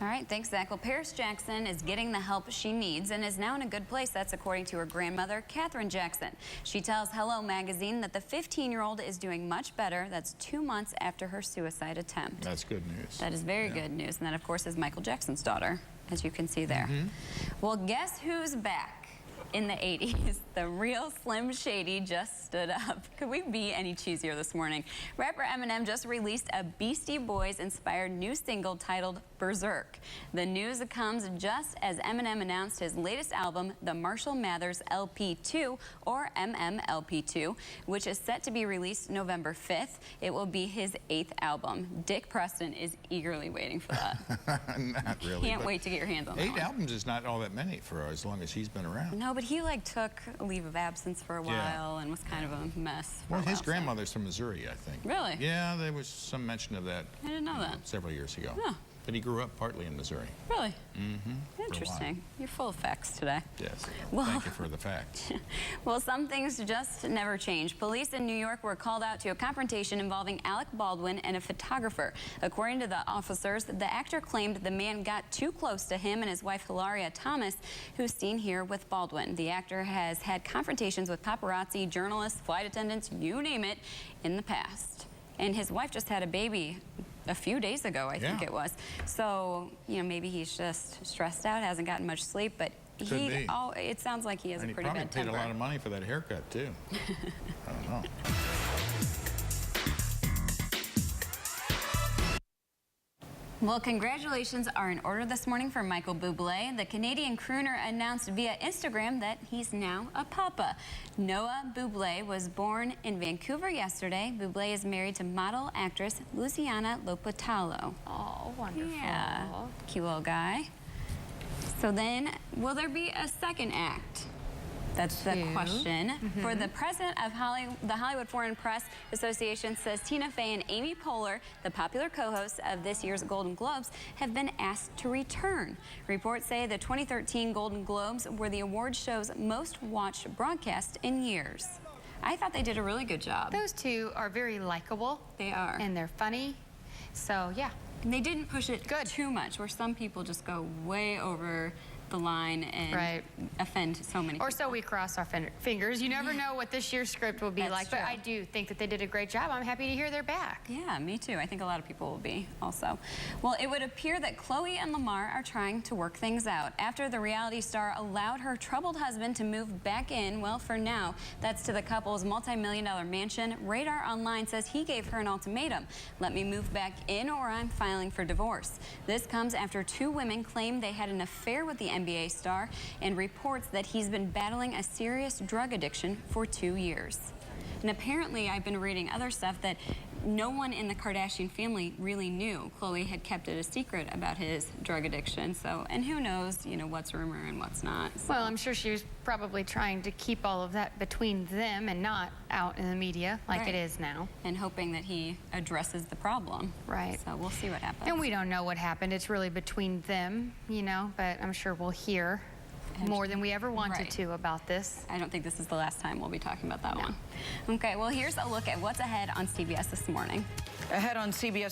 All right, thanks, Zach. Well, Paris Jackson is getting the help she needs and is now in a good place. That's according to her grandmother, Katherine Jackson. She tells Hello Magazine that the 15-year-old is doing much better. That's 2 months after her suicide attempt. That's good news. That is very good news. And that, of course, is Michael Jackson's daughter, as you can see there. Well, guess who's back? In the 80s, the real Slim Shady just stood up. Could we be any cheesier this morning? Rapper Eminem just released a Beastie Boys-inspired new single titled Berserk. The news comes just as Eminem announced his latest album, the Marshall Mathers LP2, or MMLP2, which is set to be released November 5th. It will be his 8th album. Dick Preston is eagerly waiting for that. Not really. Can't wait to get your hands on that 8 albums is not all that many for as long as he's been around. No, but he took a leave of absence for a while and was kind of a mess. Well, his grandmother's from Missouri, I think. Really? Yeah, there was some mention of that. I didn't know that. Several years ago. Oh. But he grew up partly in Missouri. Really? Interesting. You're full of facts today. Yes. Well, thank you for the facts. Well, some things just never change. Police in New York were called out to a confrontation involving Alec Baldwin and a photographer. According to the officers, the actor claimed the man got too close to him and his wife Hilaria Thomas, who's seen here with Baldwin. The actor has had confrontations with paparazzi, journalists, flight attendants, you name it, in the past. And his wife just had a baby a few days ago, I think it was. So, you know, maybe he's just stressed out, hasn't gotten much sleep, but it sounds like he has a pretty bad temper. And he probably paid a lot of money for that haircut, too. I don't know. Well, congratulations are in order this morning for Michael Bublé. The Canadian crooner announced via Instagram that he's now a papa. Noah Bublé was born in Vancouver yesterday. Bublé is married to model actress Luciana Lopatalo. Oh, wonderful. Yeah, cute little guy. So then, will there be a second act? That's the question. For the president of the Hollywood Foreign Press Association says Tina Fey and Amy Poehler, the popular co-hosts of this year's Golden Globes, have been asked to return. Reports say the 2013 Golden Globes were the award show's most watched broadcast in years. I thought they did a really good job. Those two are very likable. They are. And they're funny. So, yeah. And they didn't push it too much, where some people just go way over the line and offend so many people. Or so we cross our fingers. You never know what this year's script will be like, but I do think that they did a great job. I'm happy to hear they're back. Yeah, me too. I think a lot of people will be also. Well, it would appear that Chloe and Lamar are trying to work things out. After the reality star allowed her troubled husband to move back in, well, for now, that's to the couple's multi-million-dollar mansion. Radar Online says he gave her an ultimatum. Let me move back in or I'm filing for divorce. This comes after 2 women claim they had an affair with the NBA star and reports that he's been battling a serious drug addiction for 2 years. And apparently, I've been reading other stuff that no one in the Kardashian family really knew. Chloe had kept it a secret about his drug addiction. So, and who knows, you know, what's rumor and what's not. So. Well, I'm sure she was probably trying to keep all of that between them and not out in the media like it is now. And hoping that he addresses the problem. Right. So we'll see what happens. And we don't know what happened. It's really between them, you know, but I'm sure we'll hear more than we ever wanted to about this. I don't think this is the last time we'll be talking about that one. Okay, well, here's a look at what's ahead on CBS this morning. Ahead on CBS.